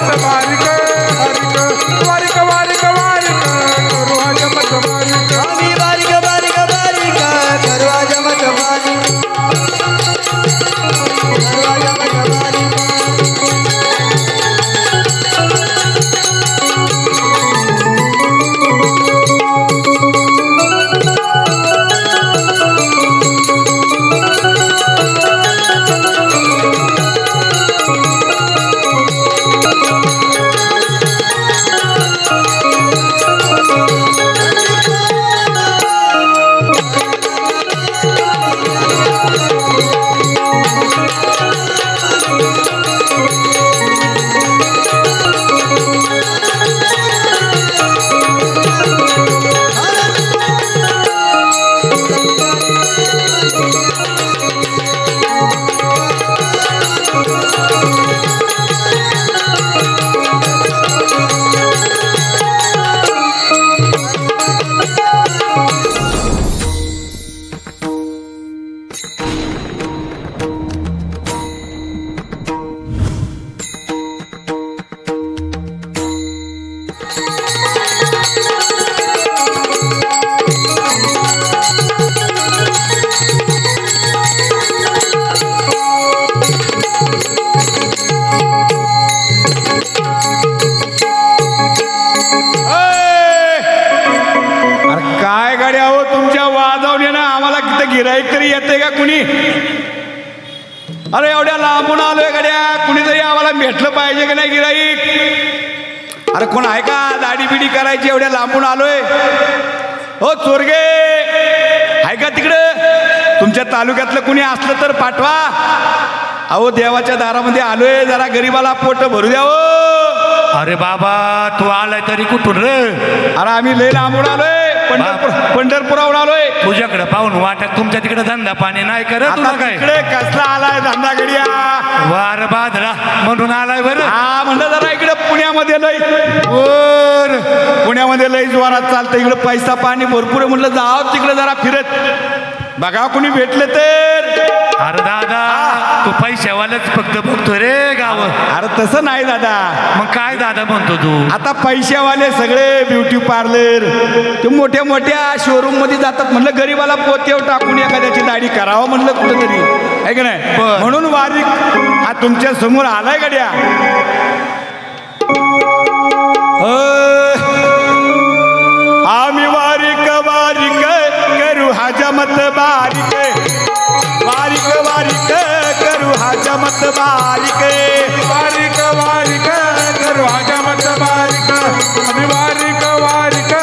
मत बारीक बारीक बारीक बारीक बारीक करू हजमत बारीक आम्ही बारीक बारीक बारीक करू हजमत बारीक करू हजमत बारीक गिराईक तरी येते का कुणी? अरे एवढ्या लांबून आलोय गड्या, कुणीतरी आम्हाला भेटलं पाहिजे की नाही गिराईक? अरे कोण आहे का? दाढी बिडी करायची, एवढ्या लांबून आलोय. हो चोरगे आहे का तिकडं? तुमच्या तालुक्यातलं कुणी असलं तर पाठवा. अहो देवाच्या दारामध्ये आलोय, जरा गरीबाला पोट भरू द्यावं. अरे बाबा तू आलाय तरी कुठून रे? अरे आम्ही लय लांबून आलोय, पंढरपुरावरून आलोय. तुझ्याकडे पाहून वाटत तुमच्या तिकडे धंदा पाणी नाही करत तुला काय? इकडे कसला आलाय धंदा गडिया? वार बादरा म्हणून आलाय बरं. हा म्हणलं जरा इकडे पुण्यामध्ये लय पुण्यामध्ये लय जोरात चालतं, इकडे पैसा पाणी भरपूर आहे. म्हणलं जाव तिकडे जरा फिरत बघा कुणी भेटले तर. अरे दादा तू पैशावालाच फक्त बघतो रे गाव. अरे तसं नाही दादा. मग काय दादा म्हणतो तू? आता पैशावाले सगळे ब्युटी पार्लर ते मोठ्या मोठ्या शोरूम मध्ये जातात. म्हणलं गरीबाला पोत्यावर टाकून एखाद्याची दाढी करावं म्हणलं कुठंतरी, आहे का नाही? म्हणून वारीक हा तुमच्या समोर आलाय गड्या. आम्ही वारीक वारीक करू हजमत बारीक, वारीक वारीक करू हजमत बारीक, वारीक वारीक करू हजमत बारीक, आम्ही वारीक वारीक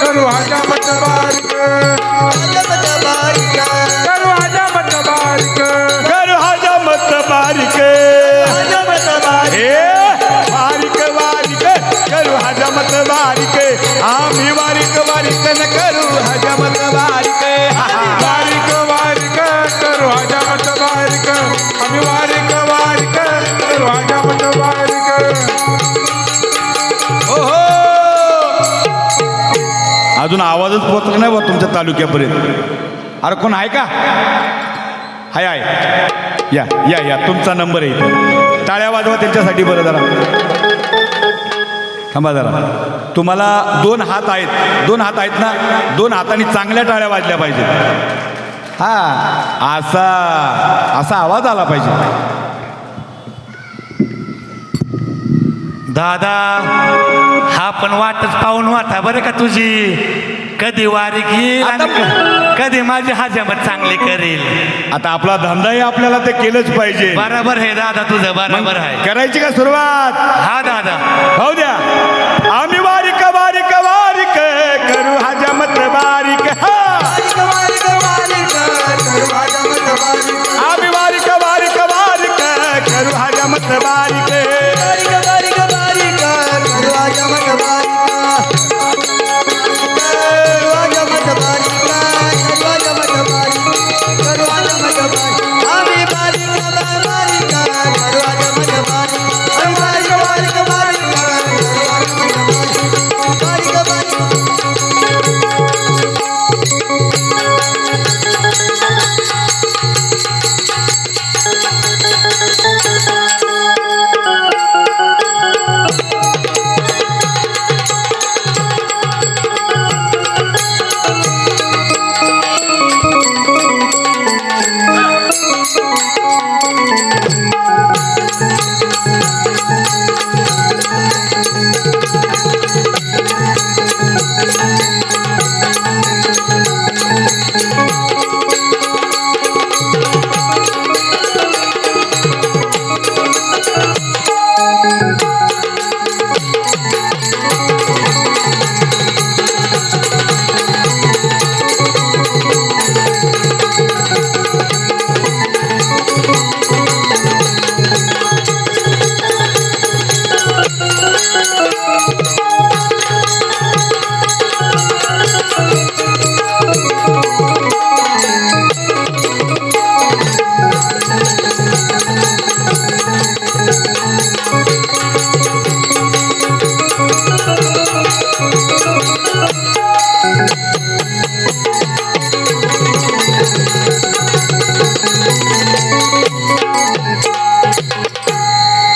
करू हजमत बारीक, हजमत बारीक करू हजमत बारीक, करू हजमत बारीक, हजमत बारीक वारीक वारीक करू हजमत बारीक, आम्ही वारीक वारीक न करू हजमत बारीक, वारीक वारीक करू हजमत बारीक, आम्ही वारीक वारीक करू हजमत बारीक. ओहो अजून आवाजच पोहोचला नाही बा तुमच्या तालुक्यापर्यंत. अरे कोण आहे का? हाय आहे, या या या तुमचा नंबर आहे इथे. टाळ्या वाजवा त्यांच्यासाठी बरं जरा. थांबा जरा. तुम्हाला दोन हात आहेत, दोन हात आहेत ना? दोन हातांनी चांगल्या टाळ्या वाजल्या पाहिजे. हा असा असा आवाज आला पाहिजे. दादा हा पण वाटच पाहून वाटा बरं का तुझी. कधी वारी घेईल आणि कधी माझी हजमत चांगली करेल. आता आपला धंदाही आपल्याला ते केलंच पाहिजे. बरोबर आहे दादा तुझं, बरोबर आहे. करायची का सुरुवात? हा दादा हो द्या. आम्ही वारीक वारीक वारीक करू हजमत बारीक, बारीक बारीक बारीक करू हजमत बारीक, आम्ही वारीक वारीक वारीक करू हजमत बारीक, बारीक बारीक बारीक करू हजमत बारीक, करू हजमत बारीक, करू हजमत बारीक, करू हजमत बारीक, आम्ही बारीक बारीक करू हजमत बारीक, आम्ही बारीक बारीक बारीक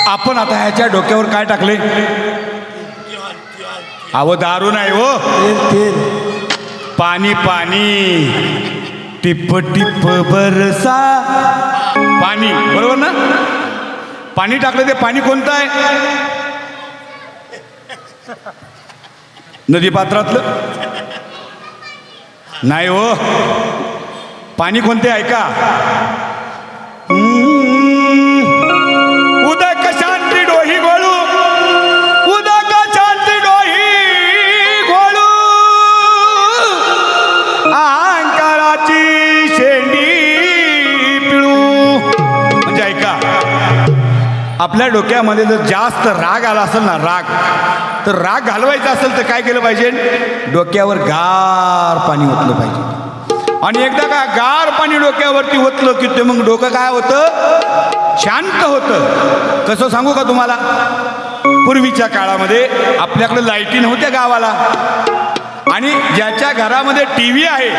आपण आता ह्याच्या डोक्यावर काय टाकले? अहो दारू नाही हो, तेल तेल पाणी पाणी, टिप टिप बरसा पाणी, बरोबर ना? पाणी टाकलं, ते पाणी कोणतं आहे? नदी पात्रातलं नाही हो. पाणी कोणते आहे का? उदक शांती डोही गोळू, उदक शांती डोही गोळू, अहंकाराची शेंडी पिळू. म्हणजे ऐका, आपल्या डोक्यामध्ये जर जास्त राग आला असेल ना, राग, तर राग घालवायचा असेल तर काय केलं पाहिजे? डोक्यावर गार पाणी ओतलं पाहिजे. आणि एकदा का गार पाणी डोक्यावरती ओतलं की ते मग डोकं काय होतं? शांत होतं. कसं सांगू का तुम्हाला? पूर्वीच्या काळामध्ये आपल्याकडे लाईटी नव्हत्या गावाला, आणि ज्याच्या घरामध्ये टी व्ही आहे,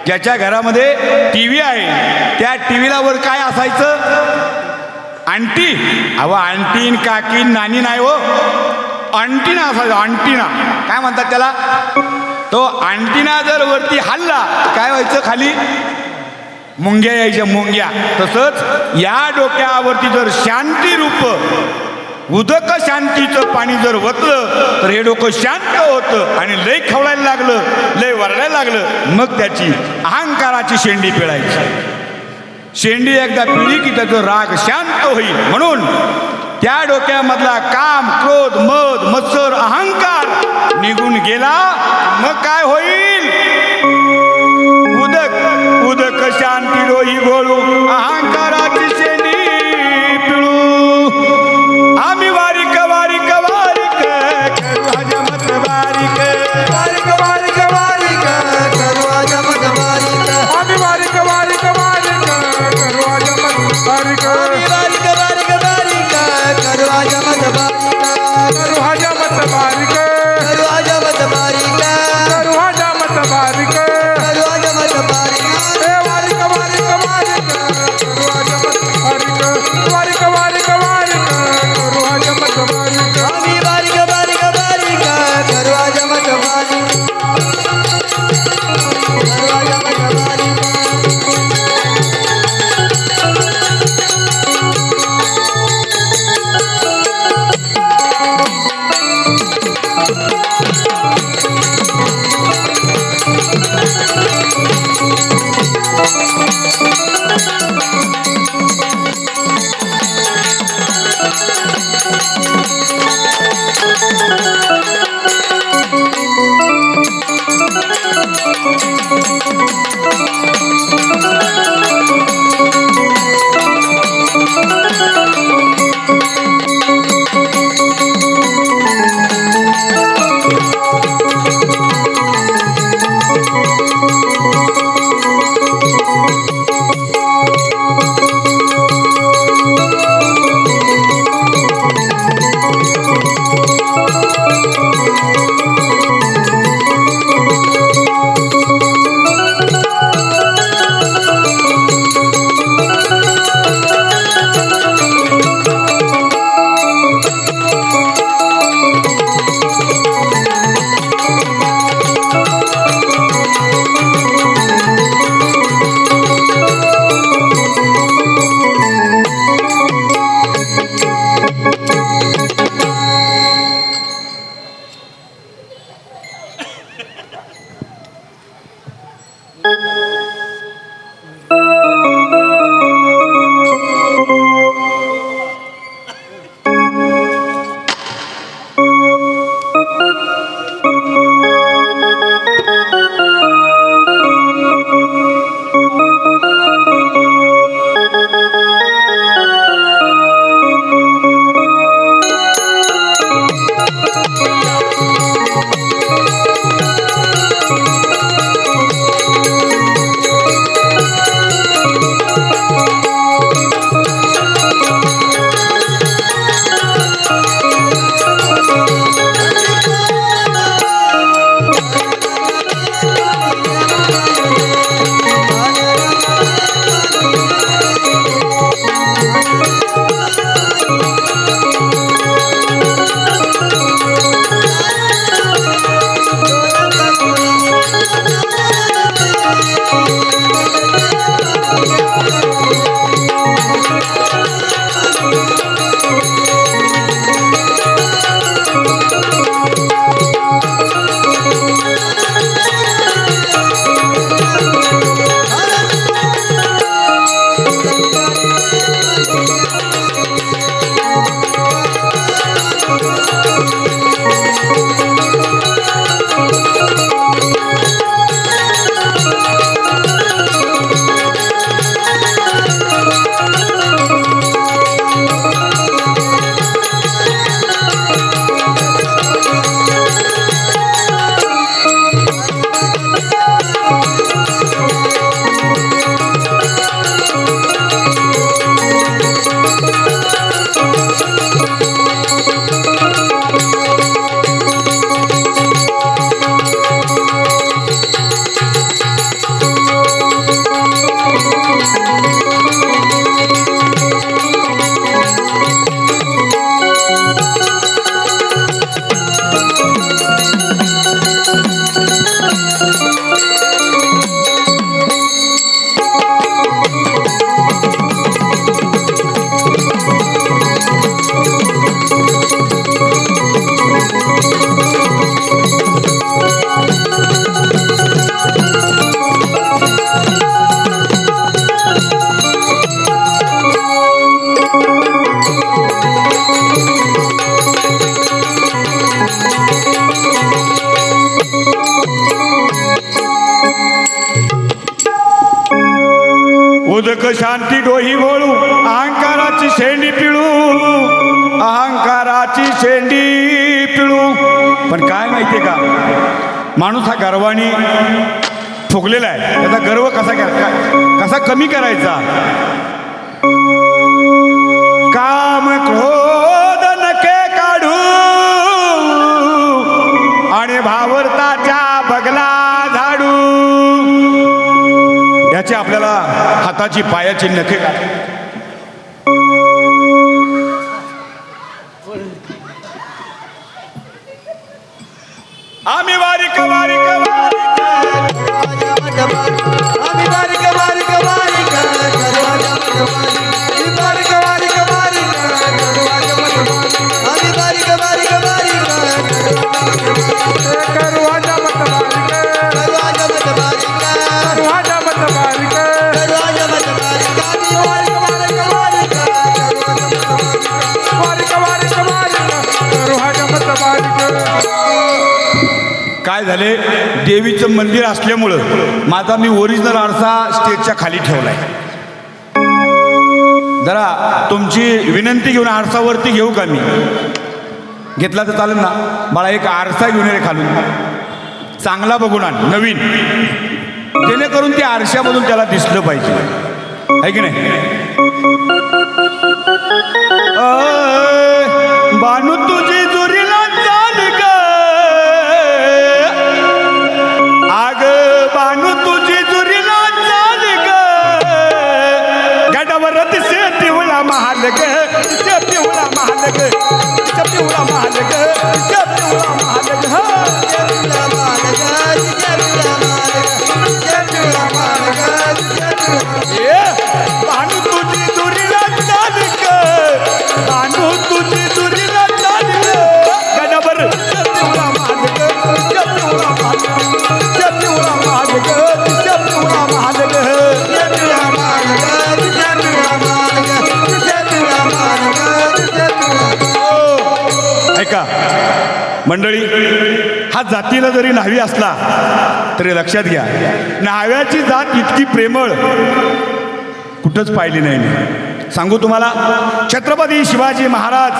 ज्याच्या घरामध्ये टी व्ही आहे, त्या टी व्हीला वर काय असायचं? आंटी. अहो आंटीन काकीन नानी नाही हो, अंटिना असायचा. अंटिना काय म्हणतात त्याला? तो अंटिना जर वरती हल्ला काय व्हायचं? खाली मुंग्या यायच्या, मुंग्या. तसंच या डोक्यावरती जर शांती रूप उदक शांतीचं पाणी जर वतलं तर हे डोकं शांत होतं, आणि लय खवळायला लागलं, लय वरडायला लागलं, मग त्याची अहंकाराची शेंडी पिळायची. शेंडी एकदा पिळी की त्याचं राग शांत होईल. म्हणून त्या डोक्यामधला काम, क्रोध, मद, मत्सर, अहंकार निघून गेला, मग काय होईल? उदक उदक शांती डोही गोळू, अहंकाराची शेंडी पिळू. आम्ही वारिक वारिक वारिक करू हजमत बारीक, वारिक वारिक वारिक करू अजमत बारीक. आम्ही वारिक वारिक वारिक करू अजमत बारीक, आम्ही वारिक वारिक वारिक करू अजमत बारीक. करू हजमत बारीक, करू अजमत बारीक. करू हजमत बारीक. करू अजमत बारीक. हे वारिक वारिक वारिक करू उदक शांती डोही गोळू अहंकाराची शेंडी पिळू अहंकाराची शेंडी पिळू. पण काय माहितीये का, माणूस हा गर्वाने फुगलेला आहे. त्याचा गर्व कसा कमी करायचा. काम क्रोध नके काढू आणि भावरताच्या बगला झाडू. याचे आपल्याला हाताची पायाची नखे काढ. आम्ही वारीक वारीक वारीक आम्ही बारीक बारीक बारीक दरवाजा मधमारी. आम्ही बारीक बारीक बारीक दरवाजा मधमारी. आम्ही बारीक बारीक बारीक दरवाजा मत बारीक दरवाजा मधमारी. दरवाजा मत बारीक दरवाजा मधमारी. आम्ही बारीक बारीक बारीक बारीक बारीक बारीक दरवाजा मत बारीक. काय झाले, देवीचं मंदिर असल्यामुळं माझा मी ओरिजिनल आरसा स्टेजच्या खाली ठेवलाय. जरा तुमची विनंती घेऊन आरसावरती घेऊ का मी? घेतला तर चालेल ना बाळा? एक आरसा घेऊन ये खालून, चांगला बघून आण, नवीन, जेणेकरून त्या आरशामधून त्याला दिसलं पाहिजे, आहे की नाही? बानू तुझी जुरीला चाल ग, आग बानू तुझी जुरीला चाल ग, गडावर दिसे पिवळा महाल ग, दिसे पिवळा महाल ग, दिसे पिवळा महाल ग, दिसे पिवळा महाल ग. बानू तुझी जुरीला चाल ग, बानू तुझी जुरीला चाल ग, गडावर दिसे पिवळा महाल ग, दिसे पिवळा महाल ग, दिसे पिवळा महाल ग, दिसे पिवळा महाल ग. ऐका मंडळी, हा जातीला जरी न्हावी असला तरी लक्षात घ्या, न्हाव्याची जात इतकी प्रेमळ कुठंच पाहिली नाही मी. सांगू तुम्हाला, छत्रपती शिवाजी महाराज,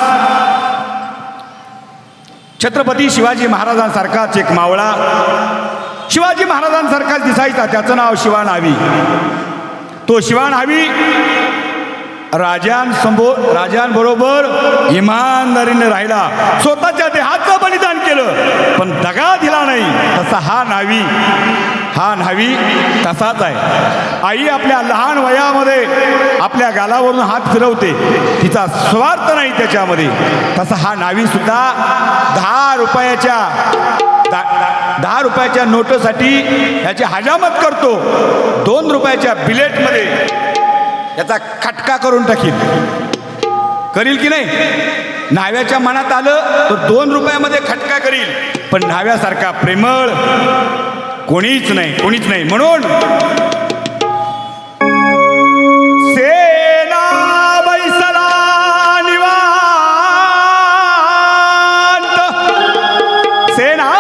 छत्रपती शिवाजी महाराजांसारखाच एक मावळा शिवाजी महाराजांसारखाच दिसायचा, त्याचं नाव शिवा न्हावी. तो शिवा न्हावी राजांबरोबर इमानदारीने राहिला, स्वतःच्या देहाचं बलिदान केलं, पण दगा दिला नाही. तसा हा न्हावी तसाच आहे. आई आपल्या लहान वयामध्ये आपल्या गालावरून हात फिरवते, तिचा स्वार्थ नाही त्याच्यामध्ये. तसा हा न्हावी सुद्धा 10 रुपयाच्या नोटसाठी याची हजामत करतो. 2 रुपयाच्या बिलेटमध्ये याचा खटका करून टाकील. करील की नाही? न्हाव्याच्या मनात आलं तर 2 रुपयामध्ये खटका करील, पण न्हाव्यासारखा प्रेमळ कोणीच नाही. म्हणून सेना बैसला निवांत, सेना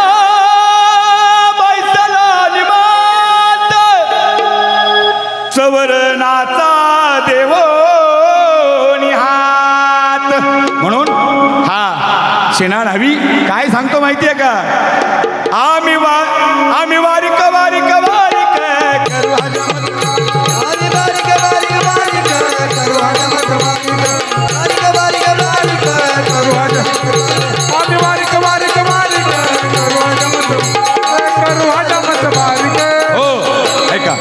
बैसला निवांत, सवरणाचा देवो निहात. म्हणून हा सेना न्हावी काय सांगतो माहितीये का? आम्ही वारीक वारीक वारीक करू आम्ही बारीक बारीक बारीक दरवाजा मधमारी. बारीक बारीक बारीक दरवाजा. आम्ही बारीक बारीक बारीक दरवाजा मत बारीक. हो ऐका,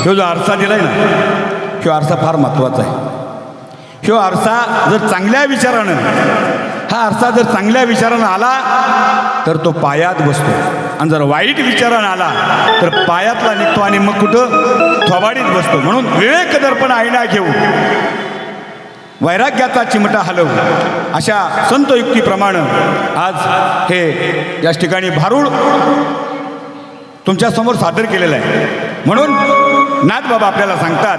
ह्यो जो आरसा दिलाय ना, ह्यो आरसा फार महत्वाचा आहे. ह्यो आरसा जर चांगल्या विचारानं माणसा जर चांगल्या विचारानं आला तर तो पायात बसतो, आणि जर वाईट विचारानं आला तर पायातला निघतो आणि मग कुठं थोबाडीत बसतो. म्हणून विवेक दर्पण आईना घेऊ, वैराग्याचा चिमटा हलवू, अशा संतयुक्तीप्रमाणे आज हे या ठिकाणी भारूड तुमच्यासमोर सादर केलेलं आहे. म्हणून नाथ बाबा आपल्याला सांगतात